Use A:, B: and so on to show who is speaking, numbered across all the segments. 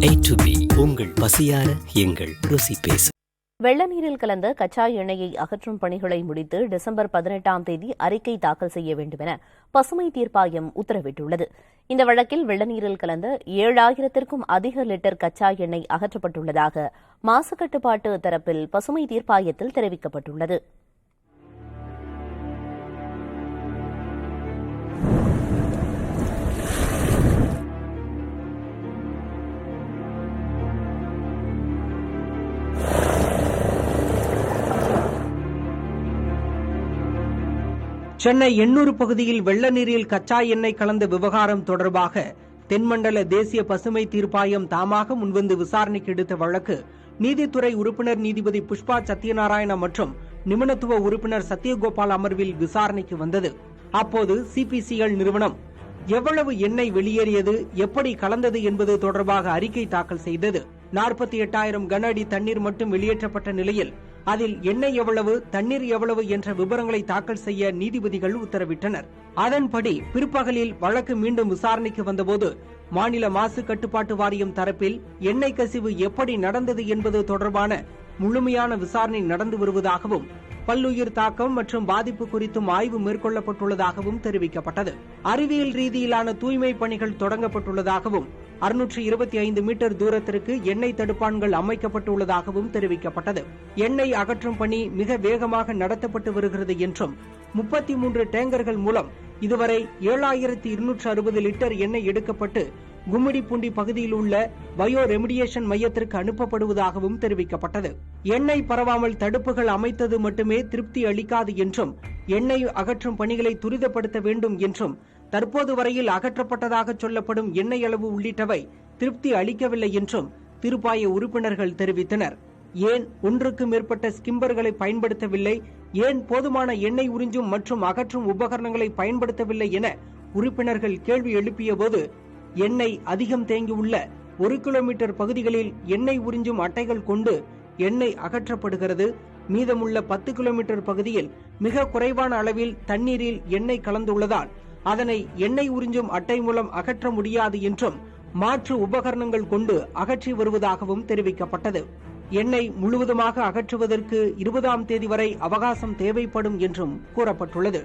A: A to B உங்கள் பசியார எங்கள் ருசி பேசு.
B: வெள்ள நீரில் கலந்த கச்சா எண்ணெயை அகற்றும் பணிகளை முடித்து டிசம்பர் 18ஆம் தேதி அறிக்கை தாக்கல் செய்ய வேண்டும் என பசுமை தீர்ப்பாயம் உத்தரவிட்டுள்ளது. இந்த வழக்கில் வெள்ள நீரில் கலந்த 7000த்திற்கும் அதிக லிட்டர் கச்சா எண்ணெய் அகற்றப்பட்டுள்ளதாக மாசு கட்டுப்பாட்டு தரப்பில் பசுமை தீர்ப்பாயத்தில் தெரிவிக்கப்பட்டுள்ளது.
C: சென்னை எண்ணூர் பகுதியில் வெள்ள நீரில் கச்சா எண்ணெய் கலந்த விவகாரம் தொடர்பாக தென்மண்டல தேசிய பசுமை தீர்ப்பாயம் தாமாக முன்வந்து விசாரணைக்கு எடுத்த வழக்கு நீதித்துறை உறுப்பினர் நீதிபதி புஷ்பா சத்யநாராயணா மற்றும் நிபுணத்துவ உறுப்பினர் சத்யகோபால் அமர்வில் விசாரணைக்கு வந்தது. அப்போது சிபிசிஎல் நிறுவனம் எவ்வளவு எண்ணெய் வெளியேறியது, எப்படி கலந்தது என்பது தொடர்பாக அறிக்கை தாக்கல் செய்தது. 48,000 கன அடி தண்ணீர் மட்டும் வெளியேற்றப்பட்ட நிலையில் அதில் எண்ணெய் எவ்வளவு, தண்ணீர் எவ்வளவு என்ற விவரங்களை தாக்கல் செய்ய நீதிபதிகள் உத்தரவிட்டனர். அதன்படி பிற்பகலில் வழக்கு மீண்டும் விசாரணைக்கு வந்தபோது மாநில மாசு கட்டுப்பாட்டு வாரியம் தரப்பில் எண்ணெய் கசிவு எப்படி நடந்தது என்பது தொடர்பான முழுமையான விசாரணை நடந்து வருவதாகவும் பல்லுயிர் தாக்கம் மற்றும் பாதிப்பு குறித்தும் ஆய்வு மேற்கொள்ளப்பட்டுள்ளதாகவும் தெரிவிக்கப்பட்டது. அறிவியல் ரீதியிலான தூய்மை பணிகள் தொடங்கப்பட்டுள்ளதாகவும் 625 மீட்டர் தூரத்திற்கு எண்ணெய் தடுப்பான்கள் அமைக்கப்பட்டுள்ளதாகவும் தெரிவிக்கப்பட்டது. எண்ணெய் அகற்றும் பணி மிக வேகமாக நடத்தப்பட்டு வருகிறது என்றும் 33 டேங்கர்கள் மூலம் இதுவரை 7260 லிட்டர் எண்ணெய் எடுக்கப்பட்டு கும்மிடிப்பூண்டி பகுதியில் உள்ள பயோ ரெமிடியேஷன் மையத்திற்கு அனுப்பப்படுவதாகவும் தெரிவிக்கப்பட்டது. எண்ணெய் பரவாமல் தடுப்புகள் அமைத்தது மட்டுமே திருப்தி அளிக்காது என்றும் எண்ணெய் அகற்றும் பணிகளை துரிதப்படுத்த வேண்டும் என்றும் தற்போது வரையில் அகற்றப்பட்டதாக சொல்லப்படும் எண்ணெய் அளவு உள்ளிட்டவை திருப்தி அளிக்கவில்லை என்றும் தீர்ப்பாய உறுப்பினர்கள் தெரிவித்தனர். ஏன் ஒன்றுக்கு மேற்பட்ட ஸ்கிம்பர்களை பயன்படுத்தவில்லை, ஏன் போதுமான எண்ணெய் உறிஞ்சும் மற்றும் அகற்றும் உபகரணங்களை பயன்படுத்தவில்லை என உறுப்பினர்கள் கேள்வி எழுப்பிய போது எண்ணெய் அதிகம் தேங்கியுள்ள 1 கிலோமீட்டர் பகுதிகளில் எண்ணெய் உறிஞ்சும் அட்டைகள் கொண்டு எண்ணெய் அகற்றப்படுகிறது. மீதமுள்ள 10 கிலோமீட்டர் பகுதியில் மிக குறைவான அளவில் தண்ணீரில் எண்ணெய் கலந்துள்ளதால் அதனை எண்ணெய் உறிஞ்சும் அட்டை மூலம் அகற்ற முடியாது என்றும் மாற்று உபகரணங்கள் கொண்டு அகற்றி வருவதாகவும் தெரிவிக்கப்பட்டது. எண்ணெய் முழுவதுமாக அகற்றுவதற்கு 20ஆம் தேதி வரை அவகாசம் தேவைப்படும் என்றும் கூறப்பட்டுள்ளது.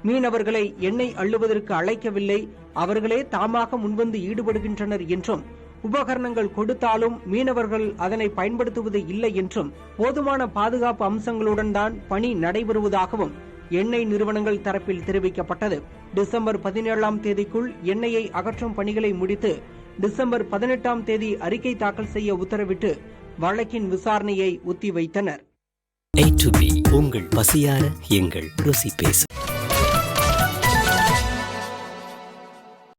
C: மீனவர்களை எண்ணெய் அள்ளுவதற்கு அழைக்கவில்லை, அவர்களே தாமாக முன்வந்து ஈடுபடுகின்றனர் என்றும் உபகரணங்கள் கொடுத்தாலும் மீனவர்கள் அதனை பயன்படுத்துவது இல்லை என்றும் போதுமான பாதுகாப்பு அம்சங்களுடன் தான் பணி நடைபெறுவதாகவும் எண்ணெய் நிறுவனங்கள் தரப்பில் தெரிவிக்கப்பட்டது. டிசம்பர் 17ஆம் தேதிக்குள் எண்ணெயை அகற்றும் பணிகளை முடித்து டிசம்பர் 18ஆம் தேதி அறிக்கை தாக்கல் செய்ய உத்தரவிட்டு வழக்கின் விசாரணையை ஒத்திவைத்தனர்.
A: A to B உங்கள் பசியார எங்கள் ருசி பேசு.